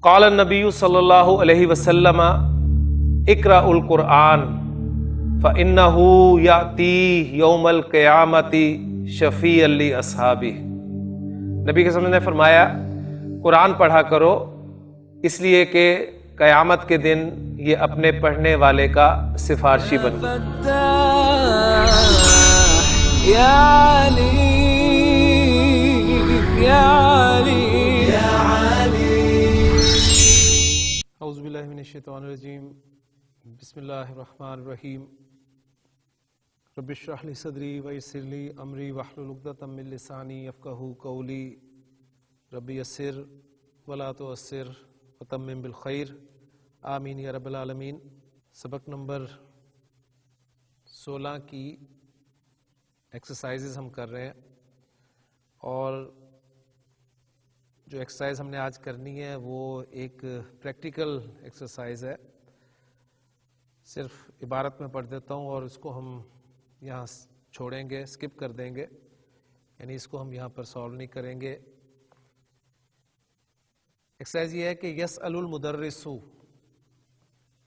قال النبی صلی اللہ علیہ وسلم اقرأ القرآن فإنه یأتی یوم القیامۃ شفیعا لأصحابہ۔ نبی کے وسلم نے فرمایا قرآن پڑھا کرو، اس لیے کہ قیامت کے دن یہ اپنے پڑھنے والے کا سفارشی بنے۔ اعوذ باللہ من الشیطان الرجیم، بسم اللہ الرحمن الرحیم۔ رب اشرح لی صدری ویسر لی امری واحلل عقدۃ من لسانی یفقہوا قولی۔ رب یسر ولا تعسر وتمم بالخیر، آمین یا رب العالمین۔ سبق نمبر 16 کی ایکسرسائزز ہم کر رہے ہیں، اور جو ایکسرسائز ہم نے آج کرنی ہے وہ ایک پریکٹیکل ایکسرسائز ہے۔ صرف عبارت میں پڑھ دیتا ہوں اور اس کو ہم یہاں چھوڑیں گے، اسکپ کر دیں گے، یعنی اس کو ہم یہاں پر سالو نہیں کریں گے۔ ایکسرسائز یہ ہے کہ یسأل المدرس،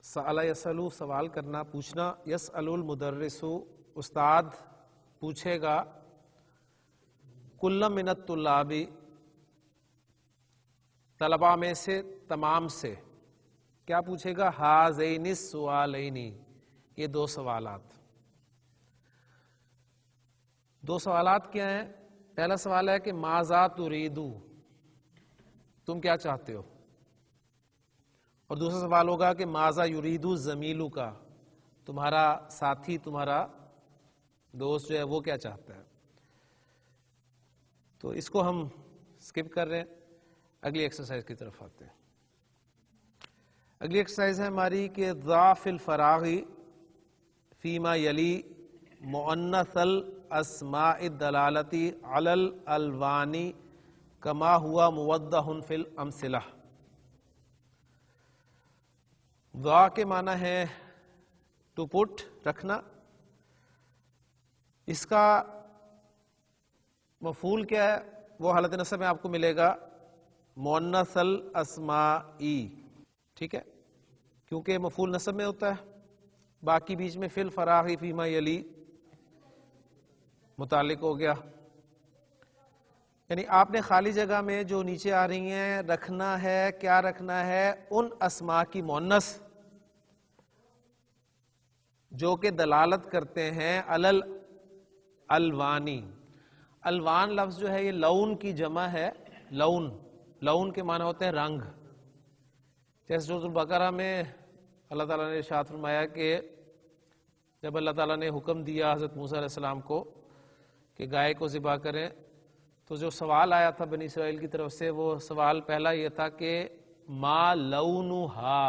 سأل یسأل سوال کرنا، پوچھنا، یسأل المدرس استاد پوچھے گا، کل من الطلاب طلباء میں سے، تمام سے، کیا پوچھے گا؟ ہذین السؤالین، یہ دو سوالات۔ دو سوالات کیا ہیں؟ پہلا سوال ہے کہ ماذا تريدو، تم کیا چاہتے ہو؟ اور دوسرا سوال ہوگا کہ ماذا یریدو زمیلک، تمہارا ساتھی، تمہارا دوست جو ہے وہ کیا چاہتا ہے؟ تو اس کو ہم اسکپ کر رہے ہیں، اگلی ایکسرسائز کی طرف آتے ہیں۔ اگلی ایکسرسائز ہے ہماری کہ ضع فی الفراغ فیما یلی مؤنث الاسماء الدالۃ علی الالوان کما ہوا موضح فی الامثلہ۔ ضع کے معنی ہے ٹو پٹ، رکھنا۔ اس کا مفعول کیا ہے؟ وہ حالت نصب میں آپ کو ملے گا مؤنث الاسماء، ٹھیک ہے، کیونکہ مفعول نصب میں ہوتا ہے، باقی بیچ میں فی الفراغ فیما یلی متعلق ہو گیا۔ یعنی آپ نے خالی جگہ میں جو نیچے آ رہی ہیں رکھنا ہے، کیا رکھنا ہے؟ ان اسماء کی مؤنث جو کہ دلالت کرتے ہیں علی الالوانی۔ الوان لفظ جو ہے یہ لون کی جمع ہے، لون، لون کے معنی ہوتے ہیں رنگ۔ جیسے سورۃ البقرہ میں اللہ تعالیٰ نے ارشاد فرمایا کہ جب اللہ تعالیٰ نے حکم دیا حضرت موسیٰ علیہ السلام کو کہ گائے کو ذبح کریں، تو جو سوال آیا تھا بنی اسرائیل کی طرف سے، وہ سوال پہلا یہ تھا کہ ما لونھا،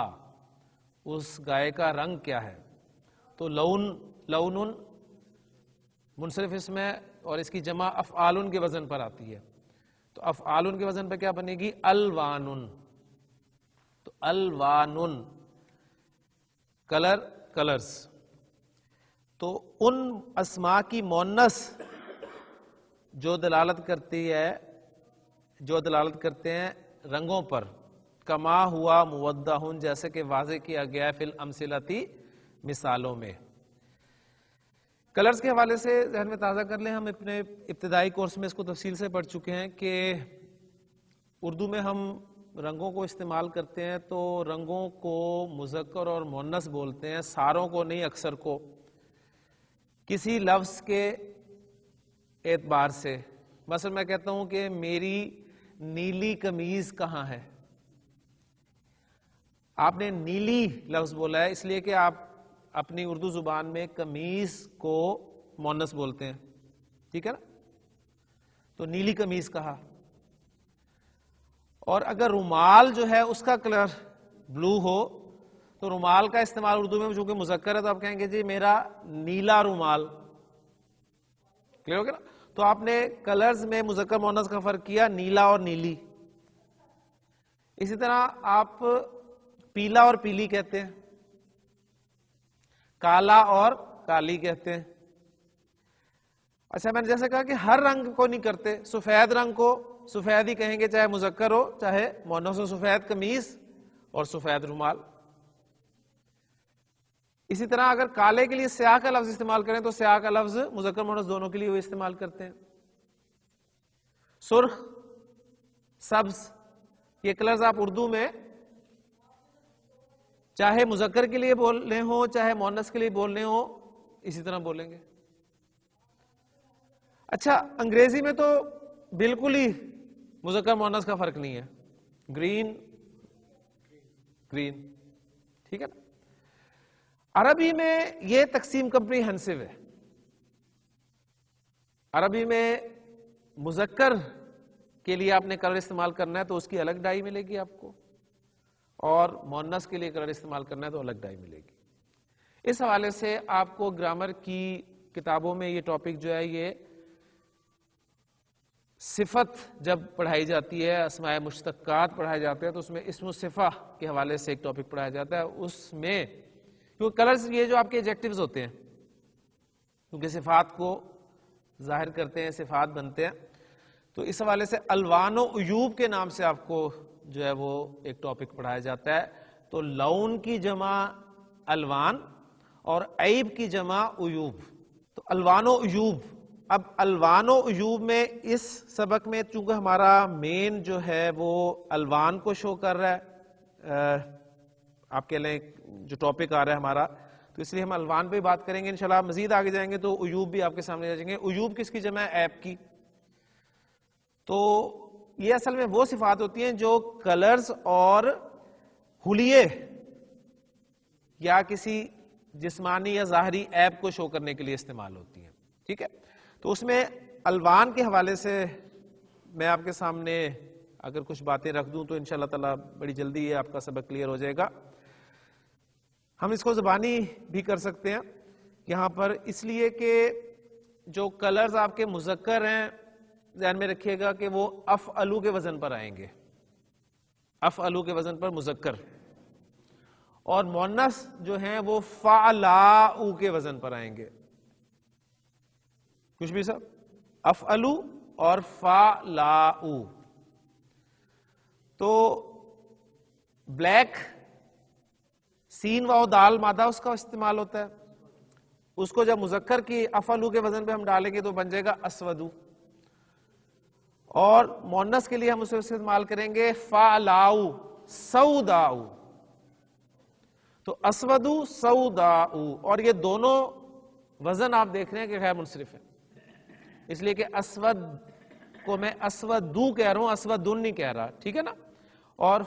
اس گائے کا رنگ کیا ہے؟ تو لون منصرف اسم ہے، اور اس کی جمع افعال کے وزن پر آتی ہے، تو افعال کے وزن پہ کیا بنے گی؟ الوان۔ تو الوان کلر، کلرز۔ تو ان اسماء کی مؤنث جو دلالت کرتی ہے، جو دلالت کرتے ہیں رنگوں پر، کما ہوا موضح، جیسے کہ واضح کیا گیا ہے، فی الامثلۃ، مثالوں میں۔ کلرز کے حوالے سے ذہن میں تازہ کر لیں، ہم اپنے ابتدائی کورس میں اس کو تفصیل سے پڑھ چکے ہیں کہ اردو میں ہم رنگوں کو استعمال کرتے ہیں تو رنگوں کو مذکر اور مؤنث بولتے ہیں، ساروں کو نہیں، اکثر کو، کسی لفظ کے اعتبار سے۔ مثلا میں کہتا ہوں کہ میری نیلی قمیض کہاں ہے؟ آپ نے نیلی لفظ بولا ہے، اس لیے کہ آپ اپنی اردو زبان میں قمیض کو مؤنث بولتے ہیں، ٹھیک ہے نا؟ تو نیلی قمیض کہا۔ اور اگر رومال جو ہے اس کا کلر بلو ہو تو رومال کا استعمال اردو میں چونکہ مذکر ہے تو آپ کہیں گے جی میرا نیلا رومال، کلیئر ہو گیا نا؟ تو آپ نے کلرز میں مذکر مؤنث کا فرق کیا، نیلا اور نیلی۔ اسی طرح آپ پیلا اور پیلی کہتے ہیں، کالا اور کالی کہتے ہیں۔ اچھا، میں نے جیسے کہا کہ ہر رنگ کو نہیں کرتے، سفید رنگ کو سفید ہی کہیں گے، چاہے مذکر ہو چاہے مؤنث ہو، سفید قمیص اور سفید رومال۔ اسی طرح اگر کالے کے لیے سیاہ کا لفظ استعمال کریں تو سیاہ کا لفظ مذکر مؤنث دونوں کے لیے وہ استعمال کرتے ہیں۔ سرخ، سبز، یہ کلرز آپ اردو میں چاہے مذکر کے لیے بولنے ہو چاہے مؤنث کے لیے بولنے ہو اسی طرح بولیں گے۔ اچھا، انگریزی میں تو بالکل ہی مذکر مؤنث کا فرق نہیں ہے، گرین گرین، ٹھیک ہے نا۔ عربی میں یہ تقسیم کمپریہنسو ہے۔ عربی میں مذکر کے لیے آپ نے کلر استعمال کرنا ہے تو اس کی الگ ڈائی ملے گی آپ کو، اور مؤنث کے لیے کلر استعمال کرنا ہے تو الگ ڈائی ملے گی۔ اس حوالے سے آپ کو گرامر کی کتابوں میں یہ ٹاپک جو ہے، یہ صفت جب پڑھائی جاتی ہے، اسماء مشتقات پڑھائے جاتے ہیں تو اس میں اسم و صفہ کے حوالے سے ایک ٹاپک پڑھایا جاتا ہے۔ اس میں کیونکہ کلرز یہ جو آپ کے ایڈجیکٹیوز ہوتے ہیں، کیونکہ صفات کو ظاہر کرتے ہیں، صفات بنتے ہیں، تو اس حوالے سے الوان و عیوب کے نام سے آپ کو جو ہے وہ ایک ٹاپک پڑھایا جاتا ہے۔ تو لون کی جمع الوان اور عیب کی جمع عیوب۔ تو الوان و عیوب، اب الوان و عیوب میں اس سبق میں چونکہ ہمارا مین جو ہے وہ الوان کو شو کر رہا ہے، آپ کہہ لیں جو ٹاپک آ رہا ہے ہمارا، تو اس لیے ہم الوان پہ بات کریں گے انشاءاللہ۔ مزید آگے جائیں گے تو عیوب بھی آپ کے سامنے آ جائیں گے۔ عیوب کس کی جمع ہے؟ عیب کی۔ تو یہ اصل میں وہ صفات ہوتی ہیں جو کلرز اور حلیے یا کسی جسمانی یا ظاہری عیب کو شو کرنے کے لیے استعمال ہوتی ہیں، ٹھیک ہے۔ تو اس میں الوان کے حوالے سے میں آپ کے سامنے اگر کچھ باتیں رکھ دوں تو انشاءاللہ تعالی بڑی جلدی یہ آپ کا سبق کلیئر ہو جائے گا۔ ہم اس کو زبانی بھی کر سکتے ہیں یہاں پر، اس لیے کہ جو کلرز آپ کے مذکر ہیں ذہن میں رکھیے گا کہ وہ افعلو کے وزن پر آئیں گے، افعلو کے وزن پر مذکر، اور مؤنث جو ہیں وہ فعلاؤ کے وزن پر آئیں گے۔ کچھ بھی سب افعلو اور فعلاؤ۔ تو بلیک، سین واو دال مادہ اس کا استعمال ہوتا ہے، اس کو جب مذکر کی افعلو کے وزن پہ ہم ڈالیں گے تو بن جائے گا اسودو، اور مؤنث کے لیے ہم اسے استعمال کریں گے فعلاؤ، سوداؤ۔ تو اسودو سوداؤ، اور یہ دونوں وزن آپ دیکھ رہے ہیں کہ غیر منصرف ہے، اس لیے کہ اسود کو میں اسودو کہہ رہا ہوں، اسودن نہیں کہہ رہا، ٹھیک ہے نا، اور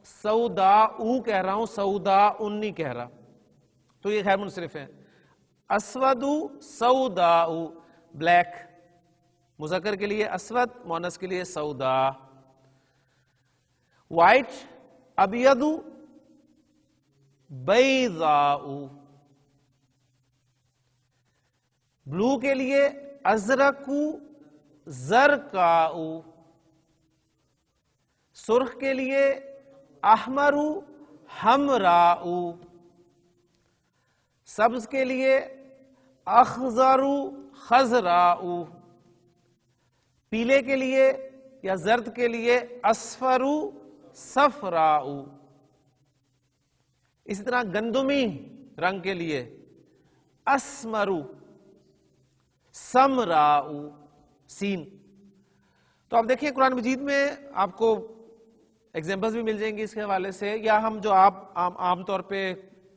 سوداؤ کہہ رہا ہوں، سوداؤن نہیں کہہ رہا، تو یہ غیر منصرف ہے۔ اسودو سوداؤ، بلیک مذکر کے لیے اسود، مؤنث کے لیے سودا۔ وائٹ، ابیض، بیضاء۔ بلو کے لیے ازرق، زرقاء۔ سرخ کے لیے احمر، حمراء۔ سبز کے لیے اخضر، خضراء۔ پیلے کے لیے یا زرد کے لیے اصفر، صفراء۔ اسی طرح گندمی رنگ کے لیے اسمر، سمراء، سین۔ تو آپ دیکھیں قرآن مجید میں آپ کو ایگزامپلز بھی مل جائیں گی اس کے حوالے سے، یا ہم جو آپ عام طور پہ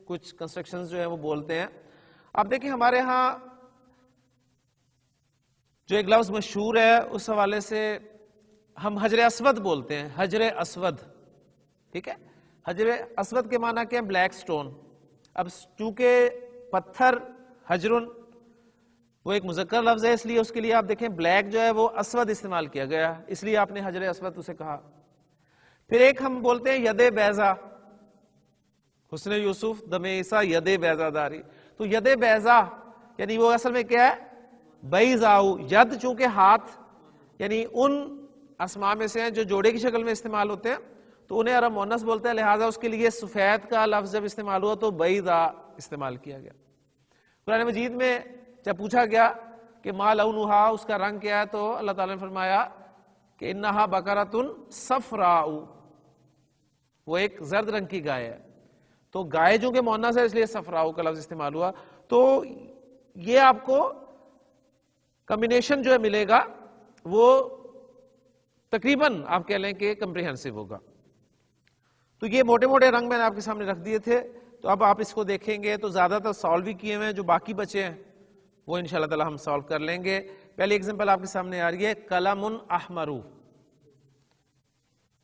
کچھ کنسٹرکشنز جو ہیں وہ بولتے ہیں۔ آپ دیکھیں ہمارے ہاں جو ایک لفظ مشہور ہے اس حوالے سے ہم حجر اسود بولتے ہیں، حجر اسود، ٹھیک ہے۔ حجر اسود کے معنی کیا ہے؟ Black stone. اب چونکہ پتھر حجرن وہ ایک مذکر لفظ ہے، اس لیے اس کے لیے آپ دیکھیں بلیک جو ہے وہ اسود استعمال کیا گیا، اس لیے آپ نے حجر اسود اسے کہا۔ پھر ایک ہم بولتے ہیں ید بیضا، حسن یوسف دم عیسیٰ ید بیضا داری، تو ید بیضا یعنی وہ اصل میں کیا ہے؟ بیضاؤ۔ ید چونکہ ہاتھ یعنی ان اسماء میں سے ہیں جو جوڑے کی شکل میں استعمال ہوتے ہیں تو انہیں عرب مؤنث بولتے ہیں، لہٰذا اس کے لیے سفید کا لفظ جب استعمال ہوا تو بیضا استعمال کیا گیا۔ قرآن مجید میں جب پوچھا گیا کہ ما لونہا، اس کا رنگ کیا ہے، تو اللہ تعالیٰ نے فرمایا کہ انہا بقرۃ صفراء، وہ ایک زرد رنگ کی گائے ہے. تو گائے جو کہ مؤنث ہے اس لیے صفراء کا لفظ استعمال ہوا. تو یہ آپ کو کمبینیشن جو ہے ملے گا وہ تقریباً آپ کہہ لیں کہ کمپریہنسو ہوگا. تو یہ موٹے موٹے رنگ میں نے آپ کے سامنے رکھ دیے تھے. تو اب آپ اس کو دیکھیں گے تو زیادہ تر سالو بھی کیے ہوئے ہیں، جو باقی بچے ہیں وہ انشاءاللہ تعالی ہم سالو کر لیں گے. پہلی ایگزامپل آپ کے سامنے آ رہی ہے قلم احمر.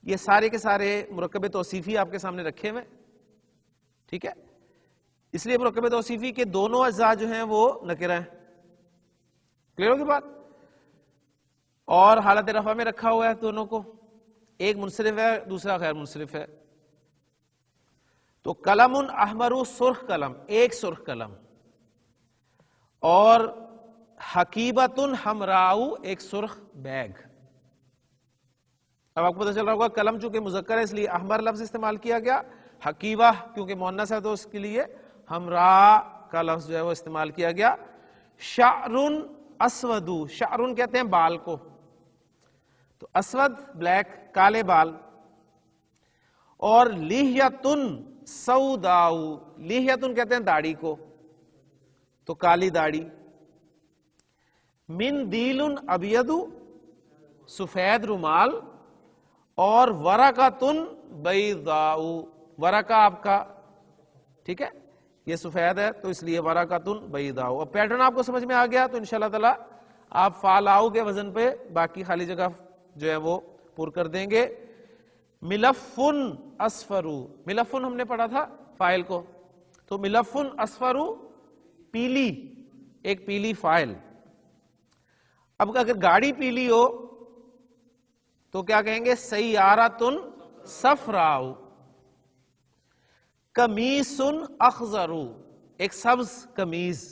یہ سارے کے سارے مرکب توصیفی آپ کے سامنے رکھے ہوئے، ٹھیک ہے. اس لیے مرکب توصیفی کے دونوں اجزاء جو ہیں وہ نکرہ ہیں. کلیئر ہوگی بات؟ اور حالت رفع میں رکھا ہوا ہے دونوں کو، ایک منصرف ہے دوسرا غیر منصرف ہے. تو قلم احمر سرخ قلم، ایک سرخ قلم، اور حقیبۃ حمراء ایک سرخ بیگ. اب آپ کو پتہ چل رہا ہوگا قلم چونکہ مذکر ہے اس لیے احمر لفظ استعمال کیا گیا، حقیبہ کیونکہ مؤنث ہے تو اس کے لیے حمراء کا لفظ جو ہے وہ استعمال کیا گیا. شعر اسود، شعر کہتے ہیں بال کو، تو اسود بلیک، کالے بال. اور لحیۃ سوداء، لحیۃ کہتے ہیں داڑھی کو، تو کالی داڑھی. مندیل ابید، سفید رومال. اور ورقۃ بیضاء، ورقہ آپ کا ٹھیک ہے یہ سفید ہے تو اس لیے ورقۃ بیضاء. اور پیٹرن آپ کو سمجھ میں آ گیا تو انشاءاللہ تعالی آپ فعلاؤ کے وزن پہ باقی خالی جگہ جو ہے وہ پر کر دیں گے. ملف اصفر، ملف ہم نے پڑھا تھا فائل کو، تو ملف اصفر پیلی، ایک پیلی فائل. اب اگر گاڑی پیلی ہو تو کیا کہیں گے؟ سیارۃ صفراء. قمیص اخضر، ایک سبز قمیض.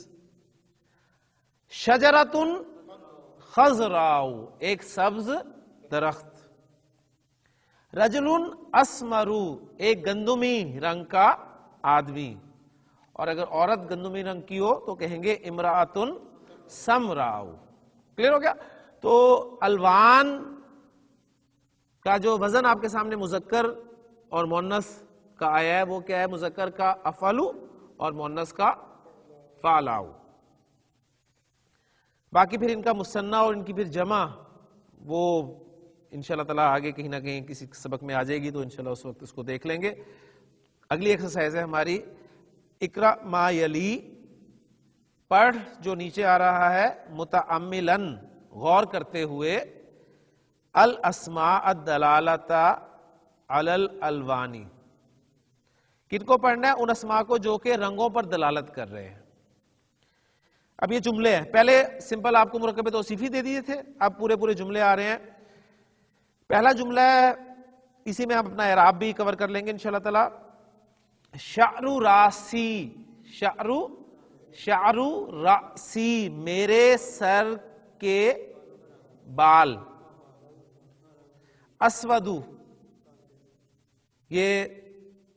شجرۃ خضراء، ایک سبز درخت. رجل اسمر، ایک گندمی رنگ کا آدمی. اور اگر عورت گندمی رنگ کی ہو تو کہیں گے امرأۃ سمراء. کلیئر ہو گیا؟ تو الوان کا جو وزن آپ کے سامنے مذکر اور مؤنث کا آیا ہے وہ کیا ہے؟ مذکر کا افعلو اور مؤنث کا فعلاؤ. باقی پھر ان کا مثنیٰ اور ان کی پھر جمع وہ انشاءاللہ تعالیٰ آگے کہیں نہ کہیں کسی سبق میں آ جائے گی تو انشاءاللہ اس وقت اس کو دیکھ لیں گے. اگلی ایکسرسائز ہے ہماری اقرأ ما یلی، پڑھ جو نیچے آ رہا ہے، متأملاً غور کرتے ہوئے، الاسماء الدلالۃ علی الالوان. کن کو پڑھنا ہے؟ ان اسماء کو جو کہ رنگوں پر دلالت کر رہے ہیں. اب یہ جملے ہیں، پہلے سمپل آپ کو مرکب توصیفی دے دیے تھے، اب پورے پورے جملے آ رہے ہیں. پہلا جملہ ہے، اسی میں ہم اپنا اعراب بھی کور کر لیں گے انشاءاللہ تعالی. شعر راسی، شعر راسی میرے سر کے بال. اسود، یہ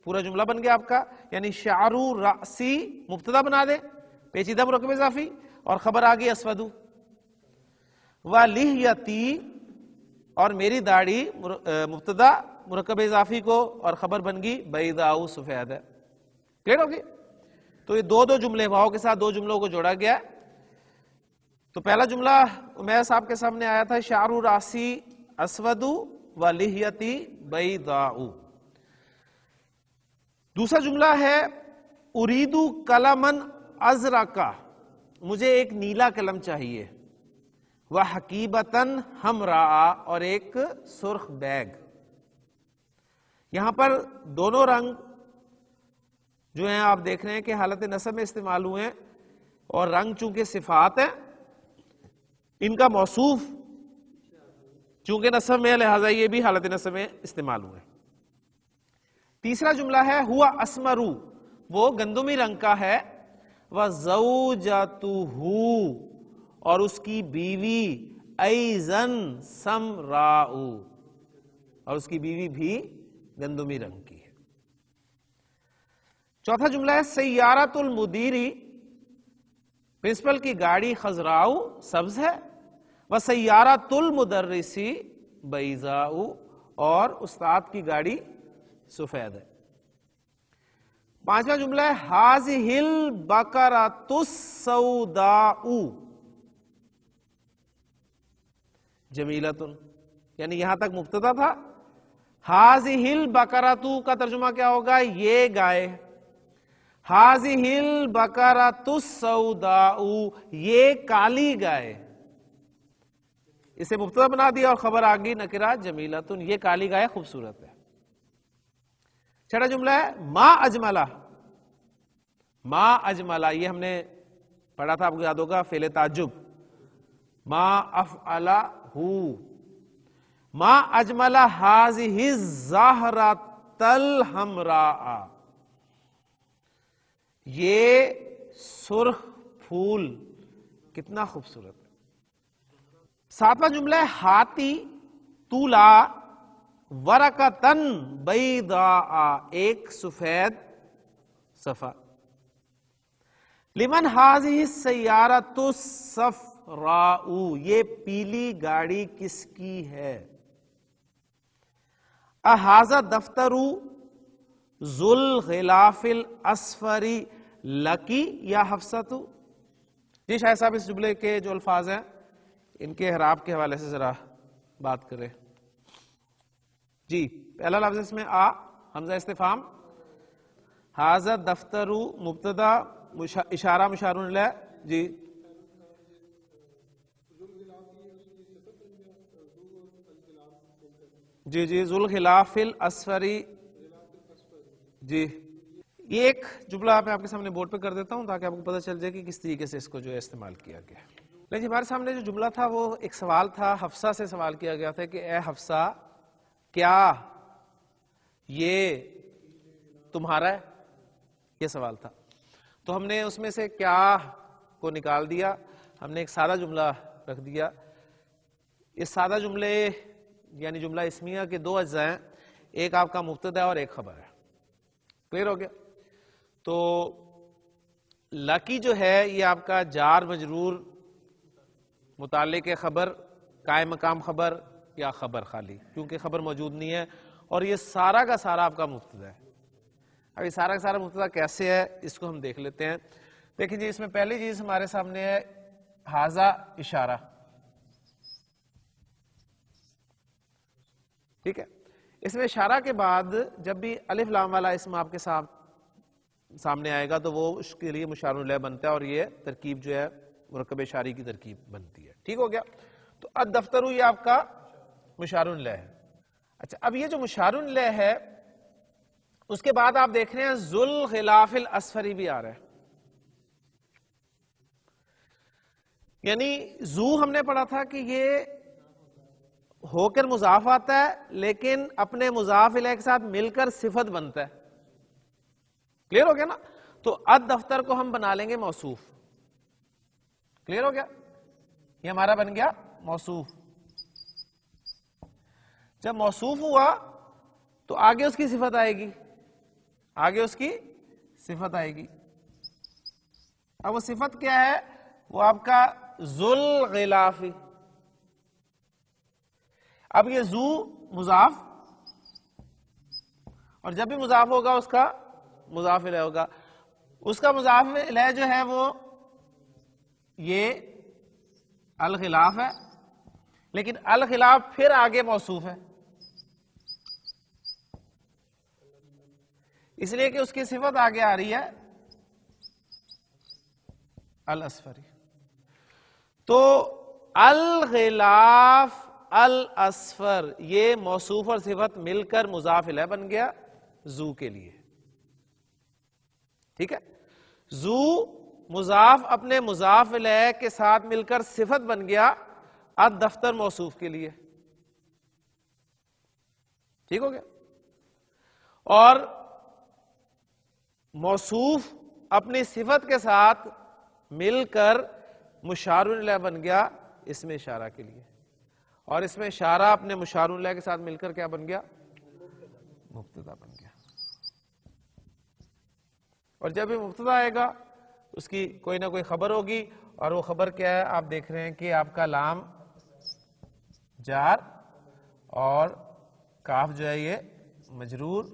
پورا جملہ بن گیا آپ کا، یعنی شعر راسی مبتدا بنا دیں، پیچیدہ مرکب اضافی، اور خبر آ گئی اسود. ولحیتی، اور میری داڑھی مبتدا مرکب اضافی کو اور خبر بن گئی بیضاء سفید ہے. کلیئر ہوگی؟ تو یہ دو جملے واؤ کے ساتھ دو جملوں کو جوڑا گیا ہے. تو پہلا جملہ امیس آپ کے سامنے آیا تھا شعر راسی اسود ولحیتی بیضاء. دوسرا جملہ ہے ارید قلما ازرق، مجھے ایک نیلا قلم چاہیے. وحقیبۃ حمراء، اور ایک سرخ بیگ. یہاں پر دونوں رنگ جو ہیں آپ دیکھ رہے ہیں کہ حالت نصب میں استعمال ہوئے ہیں، اور رنگ چونکہ صفات ہیں ان کا موصوف چونکہ نصب میں لہذا یہ بھی حالت نصب میں استعمال ہوئے. تیسرا جملہ ہے ہوا اسمر، وہ گندمی رنگ کا ہے. وزوجتہ، اور اس کی بیوی ایضاً سمراء، اور اس کی بیوی بھی گندمی رنگ کی ہے. چوتھا جملہ ہے سیارۃ المدیری، پرنسپل کی گاڑی خضراء سبز ہے. وسیارۃ المدرسی، بیضاء، اور استاد کی گاڑی سفید ہے. پانچواں جملہ ہے ھذہ البقرۃ السوداء جمیلۃ، یعنی یہاں تک مبتدا تھا. ھذہ البقرۃ کا ترجمہ کیا ہوگا؟ یہ گائے. ھذہ البقرۃ السوداء، یہ کالی گائے. اسے مبتدا بنا دیا اور خبر آ گئی نکرہ جمیلۃ، یہ کالی گائے خوبصورت ہے. چھٹا جملہ ہے ما اجملہ. ما اجملہ یہ ہم نے پڑھا تھا، آپ کو یاد ہوگا، فعل تعجب. ما افعلہ، ما اجملہ ھذہ الزہرۃ الحمراء، یہ سرخ پھول کتنا خوبصورت ہے. ساتواں جملہ ہے ہاتی طولا ورقتن بیضاء، ایک سفید صفحہ. لمن ھذہ السیارۃ الصفراء، یہ پیلی گاڑی کس کی ہے. اھذا دفتر ذو الغلاف الاصفر لکی یا حفصۃ. جی شاہد صاحب اس جملے کے جو الفاظ ہیں ان کے اعراب کے حوالے سے ذرا بات کریں. جی پہلا لفظ اس میں حمزہ استفہام، ھذا دفتر مبتدا، اشارہ مشار الیہ. جی جی جی ذو الغلاف الاصفر. جی یہ ایک جملہ میں آپ کے سامنے بورڈ پہ کر دیتا ہوں تاکہ آپ کو پتہ چل جائے کہ کس طریقے سے اس کو جو ہے استعمال کیا گیا. لیکن ہمارے سامنے جو جملہ تھا وہ ایک سوال تھا، حفصہ سے سوال کیا گیا تھا کہ اے حفصہ کیا یہ تمہارا ہے؟ یہ سوال تھا. تو ہم نے اس میں سے کیا کو نکال دیا، ہم نے ایک سادہ جملہ رکھ دیا. اس سادہ جملے یعنی جملہ اسمیہ کے دو اجزاء ہیں، ایک آپ کا مبتدا اور ایک خبر ہے. کلیئر ہو گیا؟ تو لکی جو ہے یہ آپ کا جار مجرور متعلق خبر، قائم مقام خبر یا خبر خالی، کیونکہ خبر موجود نہیں ہے، اور یہ سارا کا سارا آپ کا مبتدا ہے. اب یہ سارا کا سارا مبتدا کیسے ہے اس کو ہم دیکھ لیتے ہیں. دیکھیں جی اس میں پہلی چیز ہمارے سامنے ہے ھذا اشارہ. ٹھیک ہے، اس میں اشارہ کے بعد جب بھی الف لام والا اسم آپ کے سامنے آئے گا تو وہ اس کے لیے مشار الیہ بنتا ہے، اور یہ ترکیب جو ہے مرکب اشاری کی ترکیب بنتی ہے. ٹھیک ہو گیا؟ تو الدفتر یہ آپ کا مشار الیہ ہے. اچھا اب یہ جو مشار الیہ ہے اس کے بعد آپ دیکھ رہے ہیں ذو الغلاف الاصفر بھی آ رہا ہے. یعنی ذو ہم نے پڑھا تھا کہ یہ ہو کر مضاف آتا ہے لیکن اپنے مضاف الیہ کے ساتھ مل کر صفت بنتا ہے. کلیئر ہو گیا نا؟ تو الدفتر کو ہم بنا لیں گے موصوف. کلیئر ہو گیا؟ یہ ہمارا بن گیا موصوف. جب موصوف ہوا تو آگے اس کی صفت آئے گی، آگے اس کی صفت آئے گی. اب وہ صفت کیا ہے؟ وہ آپ کا ذو الغلاف. اب یہ ذو مضاف، اور جب بھی مضاف ہوگا اس کا مضاف الیہ ہوگا. اس کا مضاف الیہ جو ہے وہ یہ الغلاف ہے، لیکن الغلاف پھر آگے موصوف ہے، اس لیے کہ اس کی صفت آگے آ رہی ہے الاصفری. تو الغلاف الاصفر یہ موصوف اور صفت مل کر مضاف الیہ بن گیا ذو کے لیے. ٹھیک ہے؟ ذو مضاف اپنے مضاف الیہ کے ساتھ مل کر صفت بن گیا الدفتر موصوف کے لیے. ٹھیک ہو گیا؟ اور موصوف اپنی صفت کے ساتھ مل کر مشار الیہ بن گیا اس میں اشارہ کے لیے، اور اس میں اشارہ اپنے مشار الیہ کے ساتھ مل کر کیا بن گیا؟ مبتدا بن گیا. اور جب یہ مبتدا آئے گا اس کی کوئی نہ کوئی خبر ہوگی، اور وہ خبر کیا ہے؟ آپ دیکھ رہے ہیں کہ آپ کا لام جار اور کاف جو ہے یہ مجرور،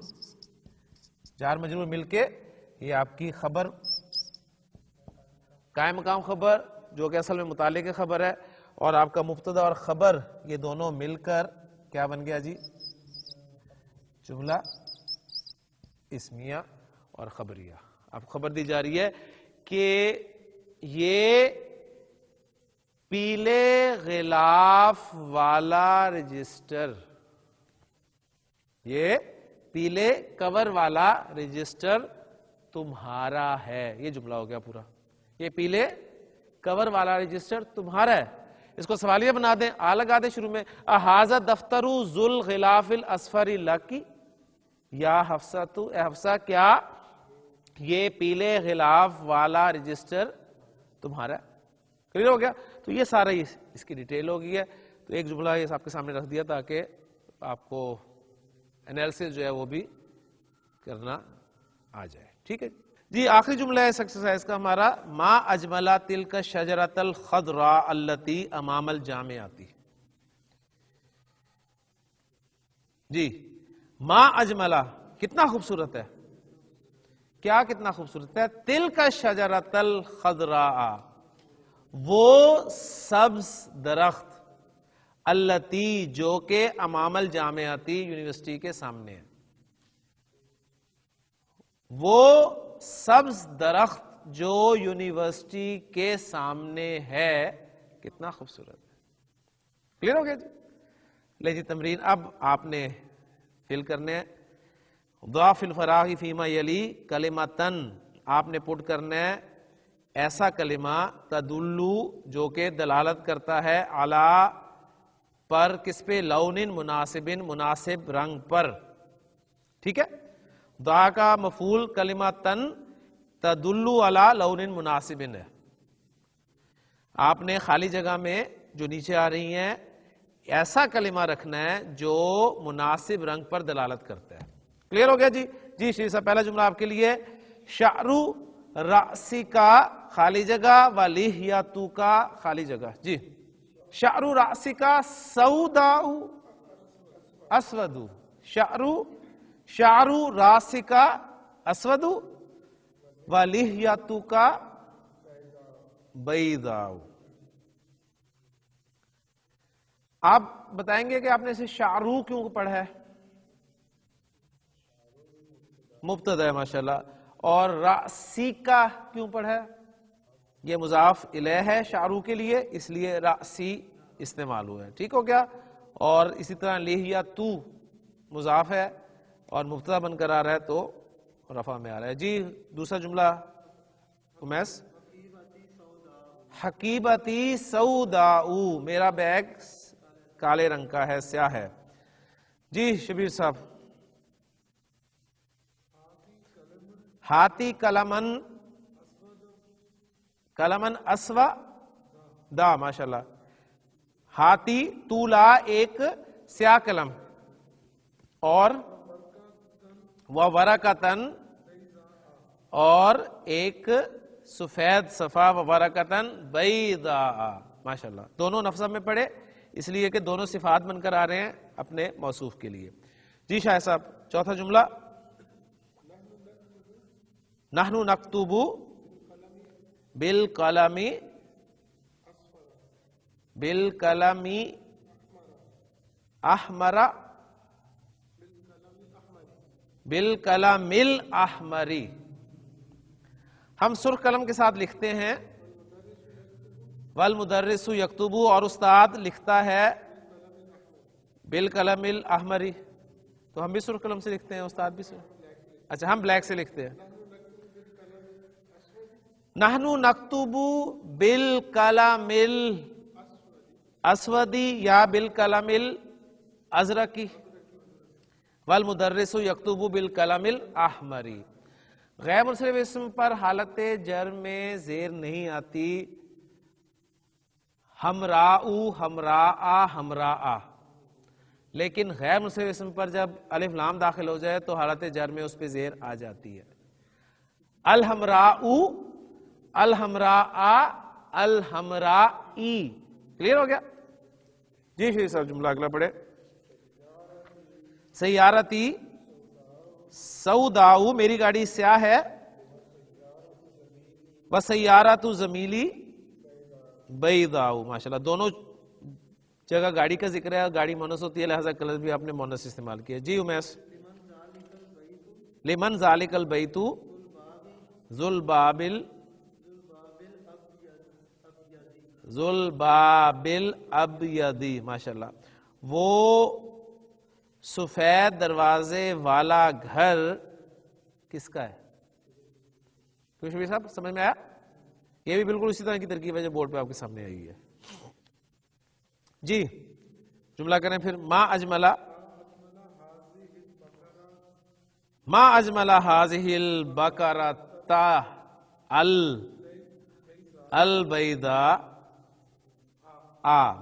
جار مجرور مل کے یہ آپ کی خبر، قائم مقام خبر جو کہ اصل میں متعلق خبر ہے، اور آپ کا مبتدا اور خبر یہ دونوں مل کر کیا بن گیا جی؟ جملہ اسمیہ اور خبریہ. اب خبر دی جا رہی ہے کہ یہ پیلے غلاف والا رجسٹر، یہ پیلے کور والا رجسٹر تمہارا ہے. یہ جملہ ہو گیا پورا. یہ پیلے کور والا رجسٹر تمہارا ہے. اس کو سوالیہ بنا دیں، آ لگا دیں شروع میں. احاذا دفتر ذو الغلاف الاصفر لکی، یا حفصہ، اے حفصہ کیا یہ پیلے غلاف والا رجسٹر تمہارا ہے؟ کلیئر ہو گیا؟ تو یہ سارا اس کی ڈیٹیل ہو گئی ہے. تو ایک جملہ یہ آپ کے سامنے رکھ دیا تاکہ آپ کو انالیسس جو ہے وہ بھی کرنا آ جائے. ٹھیک ہے جی. آخری جملہ ہے اس ایکسرسائز کا ہمارا، ما اجملا تلک شجرۃ الخضراء التی امام الجامعۃ. جی ما اجملا کتنا خوبصورت ہے، کیا کتنا خوبصورت ہے؟ تلک شجرۃ الخضراء وہ سبز درخت، التی جو کہ امام الجامعۃ یونیورسٹی کے سامنے ہے. وہ سبز درخت جو یونیورسٹی کے سامنے ہے، کتنا خوبصورت ہے. کلیئر ہو گیا جی؟ لے جی تمرین اب آپ نے فل کرنے. ضعف الفراغ فیما یلی کلمتن، آپ نے پٹ کرنا ہے ایسا کلمہ تدلو جو کہ دلالت کرتا ہے علی پر، کس پہ؟ لون مناسب، مناسب رنگ پر. ٹھیک ہے. دعا کا مفعول کلمتن تدلو علی لون مناسب ہے. آپ نے خالی جگہ میں جو نیچے آ رہی ہیں ایسا کلمہ رکھنا ہے جو مناسب رنگ پر دلالت کرتا ہے. کلیئر ہو گیا جی؟ جی شریف صاحب پہلا جملہ آپ کے لیے، شعرو راسی کا خالی جگہ و لحیتو کا خالی جگہ. جی شعرو راسی کا سوداء اسود، شعرو راسی کا اسود و لحیتو کا بیضاء. آپ بتائیں گے کہ آپ نے اسے شعرو کیوں پڑھا ہے؟ مبتدا ہے ماشاءاللہ. اور راسی کا کیوں پڑھا ہے؟ یہ مضاف الیہ ہے شعرو کے لیے، اس لیے راسی استعمال ہوا ہے. ٹھیک ہو گیا. اور اسی طرح لحیتو مضاف ہے اور مبتدا بن کر آ رہا ہے تو رفع میں آ رہا ہے. جی دوسرا جملہ امیس، حقیبتی سوداء، میرا بیگ کالے رنگ کا ہے، سیاہ ہے. جی شبیر صاحب، ہاتھی کلمن، کلمن اسوا دا، ماشاءاللہ. ہاتھی طولا ایک سیاہ قلم، اور وہ ورقتن اور ایک سفید صفحہ، و ورقتن بیضاء. ماشاءاللہ دونوں نفذ میں پڑھے اس لیے کہ دونوں صفات بن کر آ رہے ہیں اپنے موصوف کے لیے. جی شاہ صاحب چوتھا جملہ، نحن نکتب بالقلم، بالقلم احمر، بالقلم الاحمر. ہم سرخ قلم کے ساتھ لکھتے ہیں، والمدرس یکتب، اور استاد لکھتا ہے بالقلم الاحمر. تو ہم بھی سرخ قلم سے لکھتے ہیں، استاد بھی سرخ. اچھا ہم بلیک سے لکھتے ہیں. نحن نکتب بالقلم الاسود یا بالقلم الازرق، والمدرس یکتب بالقلم الاحمر. غیر منصرف اسم پر حالت جر میں زیر نہیں آتی. ہمراء، ہمراء، ہمراء. لیکن غیر منصرف اسم پر جب الف لام داخل ہو جائے تو حالت جر میں اس پہ زیر آ جاتی ہے. الحمراء، الحمراء، الحمرائی. کلیئر ہو گیا؟ جی شریف صاحب جملہ اگلا پڑھے. سیارتی سوداؤ، میری گاڑی سیاہ ہے، وسیارۃ زمیلی بیضاء. ماشاءاللہ دونوں جگہ گاڑی کا ذکر ہے اور گاڑی مونس ہوتی ہے، لہذا کلر بھی آپ نے مونس استعمال کیا. جی امیس. لمن ذالک البیت ذو الباب الابیض. ماشاءاللہ وہ سفید دروازے والا گھر کس کا ہے؟ شبیر صاحب سمجھ میں آیا؟ یہ بھی بالکل اسی طرح کی ترکیب ہے جو بورڈ پہ آپ کے سامنے آئی ہے. جی جملہ کریں پھر. ما اجمل هذه البقرۃ البیضاء.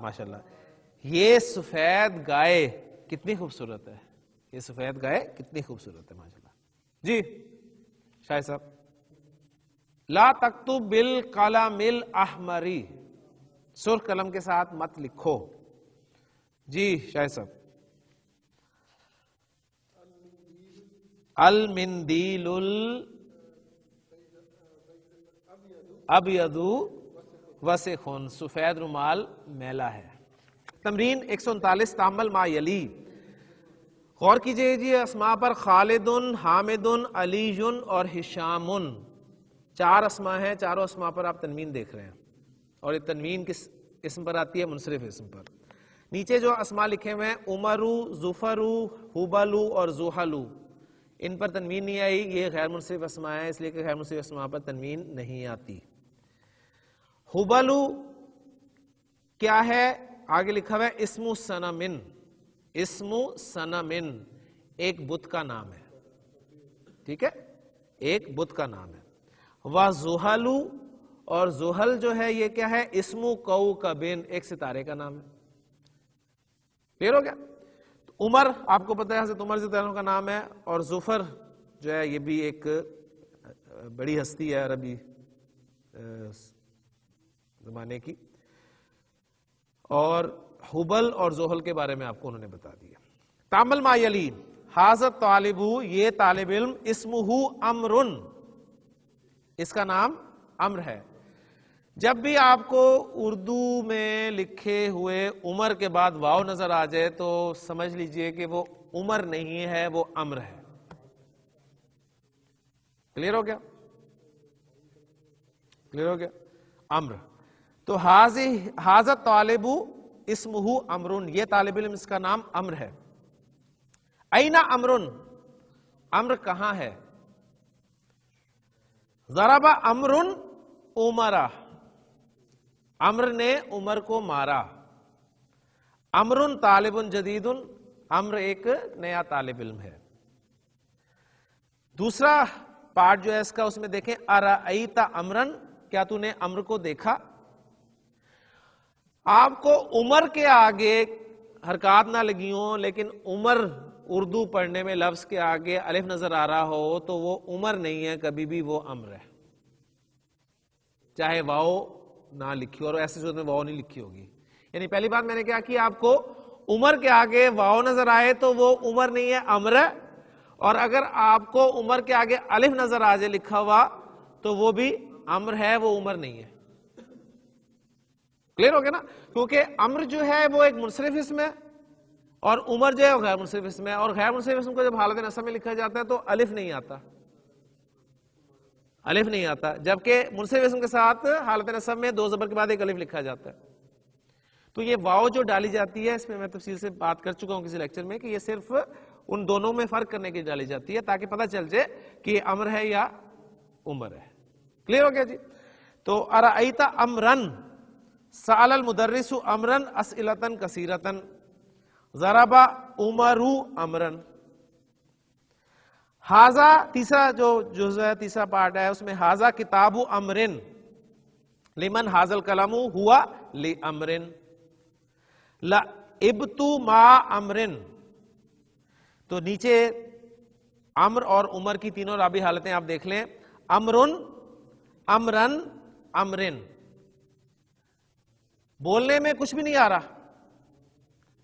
ماشاءاللہ یہ سفید گائے کتنی خوبصورت ہے، یہ سفید گائے کتنی خوبصورت ہے ماشاءاللہ. جی شاہد صاحب. لا تکتب بالقلم الاحمر، سرخ قلم کے ساتھ مت لکھو. جی شاہد صاحب. المندیل الابیض وسخ، سفید رومال میلا ہے. تمرین 139 تامل ما یلی. غور کیجئے جی اسماء پر خالد، حامد، علی اور ہشام. 4 اسماء ہیں، چاروں اسماء پر آپ تنوین دیکھ رہے ہیں اور یہ تنوین کس اسم پر آتی ہے؟ منصرف اسم پر. نیچے جو اسماء لکھے ہوئے ہیں عمرو، ظفرو، حبلو اور زحلو، ان پر تنوین نہیں آئی. یہ غیر منصرف اسماء ہیں، اس لیے کہ غیر منصرف اسماء پر تنوین نہیں آتی. حبلو کیا ہے؟ آگے لکھا ہوا ہے اسم سنمن. اسم سنمن ایک بت کا نام ہے، ٹھیک ہے، ایک بت کا نام ہے. وَزُحَلُ، اور زحل جو ہے یہ کیا ہے؟ اسم کوكب، ایک ستارے کا نام ہے. کلیئر ہو گیا؟ عمر آپ کو پتہ ہے حضرت عمر رضی اللہ عنہ کا نام ہے، اور ظفر جو ہے یہ بھی ایک بڑی ہستی ہے عربی زمانے کی. اور حبل اور زحل کے بارے میں آپ کو انہوں نے بتا دیا. تامل ما یلی. حاضر طالب، یہ طالب علم، اسمہ امر، اس کا نام امر ہے. جب بھی آپ کو اردو میں لکھے ہوئے عمر کے بعد واو نظر آ جائے تو سمجھ لیجئے کہ وہ عمر نہیں ہے، وہ امر ہے. کلیئر ہو گیا؟ کلیئر ہو گیا؟ امر. تو حاضر طالب اسمہ امر، یہ طالب علم اس کا نام امر ہے. اینا امر، امر کہاں ہے؟ ضرب امر عمر، امر نے عمر کو مارا. امر طالب جدید، امر ایک نیا طالب علم ہے. دوسرا پارٹ جو ہے اس کا، اس میں دیکھیں ارأیت امرن، کیا تو نے امر کو دیکھا؟ آپ کو عمر کے آگے حرکات نہ لگی ہوں لیکن عمر اردو پڑھنے میں لفظ کے آگے الف نظر آ رہا ہو تو وہ عمر نہیں ہے، کبھی بھی وہ امر ہے، چاہے واؤ نہ لکھی ہو. اور ایسی صورت میں واؤ نہیں لکھی ہوگی. یعنی پہلی بات میں نے کیا کہ آپ کو عمر کے آگے واؤ نظر آئے تو وہ عمر نہیں ہے، امر ہے. اور اگر آپ کو عمر کے آگے الف نظر آ جائے لکھا ہوا تو وہ بھی امر ہے، وہ عمر نہیں ہے. کلیئر ہو گیا نا؟ کیونکہ امر جو ہے وہ ایک منصرف اسم ہے اور عمر جو ہے وہ غیر منصرف اسم ہے. اور غیر منصرف اسم کو جب حالت نصب میں لکھا جاتا ہے تو الف نہیں آتا، الف نہیں آتا. جبکہ منصرف اسم کے ساتھ حالت نصب میں 2 زبر کے بعد ایک الف لکھا جاتا ہے. تو یہ واو جو ڈالی جاتی ہے، اس میں تفصیل سے بات کر چکا ہوں کسی لیکچر میں، کہ یہ صرف ان دونوں میں فرق کرنے کے لیے ڈالی جاتی ہے تاکہ پتہ چل جائے کہ یہ امر ہے یا عمر ہے. کلیئر ہو گیا جی؟ تو ارأیت امرن، سأل المدرس امرن اسئلۃ کثیرۃ، ضرب عمر امرن. ہاذا تیسرا جو جزء ہے، تیسرا پارٹ ہے، اس میں ہاذا کتاب امرن، لمن ہاذا القلم ہوا لامرن، لعبت ما امرن. تو نیچے امر اور عمر کی تینوں رابی حالتیں آپ دیکھ لیں. امرن، امرن، امرن. بولنے میں کچھ بھی نہیں آ رہا،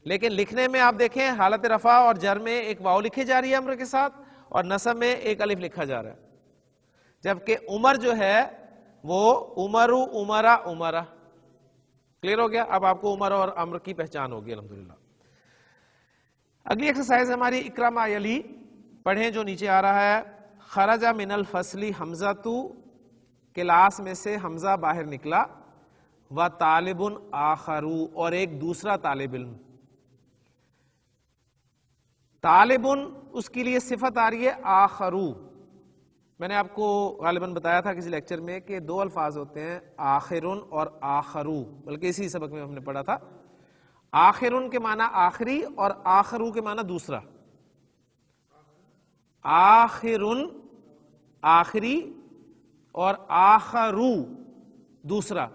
لیکن لکھنے میں آپ دیکھیں حالت رفع اور جر میں ایک واو لکھی جا رہی ہے امر کے ساتھ اور نصب میں ایک الف لکھا جا رہا ہے، جبکہ عمر جو ہے وہ عمرو عمرہ عمرہ. کلیئر ہو گیا؟ اب آپ کو عمر اور امر کی پہچان ہوگی الحمدللہ. اگلی ایکسرسائز ہماری اقرا ما یلی، پڑھیں جو نیچے آ رہا ہے. خرج من الفصل حمزہ تو، کلاس میں سے حمزہ باہر نکلا، و طالب آخرو، اور ایک دوسرا طالب علم. طالب اس کے لیے صفت آ رہی ہے آخرو. میں نے آپ کو غالباً بتایا تھا کسی لیکچر میں کہ دو الفاظ ہوتے ہیں آخرن اور آخرو، بلکہ اسی سبق میں ہم نے پڑھا تھا. آخرن کے معنی آخری اور آخرو کے معنی دوسرا. آخرن آخری اور آخرو دوسرا.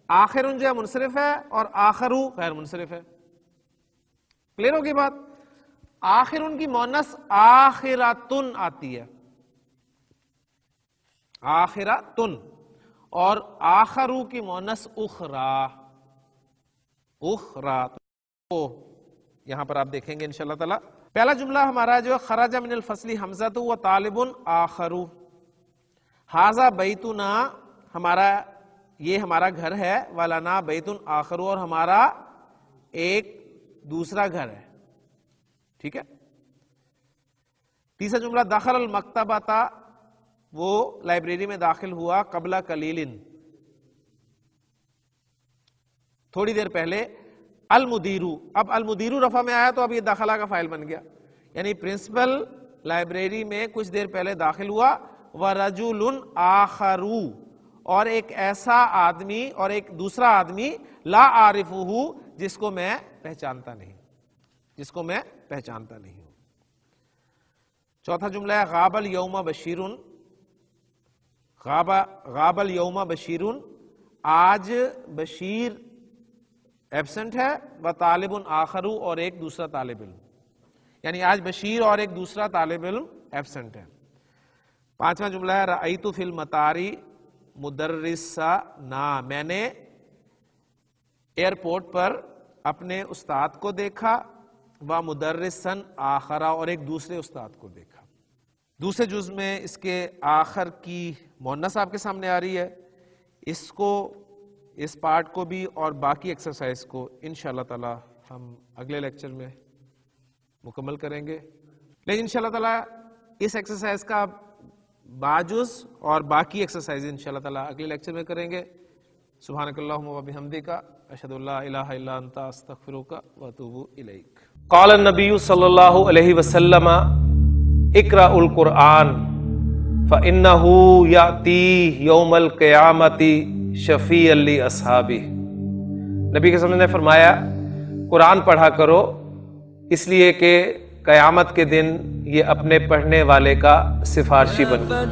آخرن جو ہے منصرف ہے اور آخرو غیر منصرف ہے. کلیئر ہوگی بات؟ آخرن کی مؤنث آخراتن آتی ہے، آخراتن، اور آخرو کی مؤنث اخرا، اخرا. تو یہاں پر آپ دیکھیں گے انشاءاللہ تعالی. پہلا جملہ ہمارا جو خرج من الفصل حمزہ و طالب آخرو. ھذا بیتنا، ہمارا یہ ہمارا گھر ہے، ولنا بیت آخرو، اور ہمارا ایک دوسرا گھر ہے. ٹھیک ہے. تیسرا جملہ دخل المکتبۃ، وہ لائبریری میں داخل ہوا، قبل قلیل، تھوڑی دیر پہلے. المدیرو، اب المدیرو رفع میں آیا تو اب یہ داخلہ کا فاعل بن گیا، یعنی پرنسپل لائبریری میں کچھ دیر پہلے داخل ہوا. ورجل آخرو، اور ایک ایسا آدمی اور ایک دوسرا آدمی، لا عارفہ، جس کو میں پہچانتا نہیں، جس کو میں پہچانتا نہیں ہوں. چوتھا جملہ ہے غاب الیوم بشیرن، غاب الیوم بشیرن، آج بشیر ایبسنٹ ہے، و طالب آخرو، اور ایک دوسرا طالب علم، یعنی آج بشیر اور ایک دوسرا طالب علم ایبسنٹ ہے. پانچواں جملہ ہے رأیت فی المطاری مدرسنا، میں نے ایئرپورٹ پر اپنے استاد کو دیکھا، و مدرسن آخرا، اور ایک دوسرے استاد کو دیکھا. دوسرے جز میں اس کے آخر کی مؤنث آپ کے سامنے آ رہی ہے. اس کو، اس پارٹ کو بھی اور باقی ایکسرسائز کو انشاءاللہ تعالی ہم اگلے لیکچر میں مکمل کریں گے. لیکن انشاءاللہ تعالی اس ایکسرسائز کا باجز اور باقی ایکسرسائز انشاءاللہ تعالی اگلے لیکچر میں کریں گے. سبحانک اللہم و بحمدک، اشہد ان لا الہ الا انت، استغفرک و اتوب الیک. قال النبی صلی اللہ علیہ وسلم اقرأ القرآن فإنه یأتی یوم القیامت شفیعا لاصحابہ. نبی کے وسلم نے فرمایا قرآن پڑھا کرو، اس لیے کہ قیامت کے دن یہ اپنے پڑھنے والے کا سفارشی بن گا.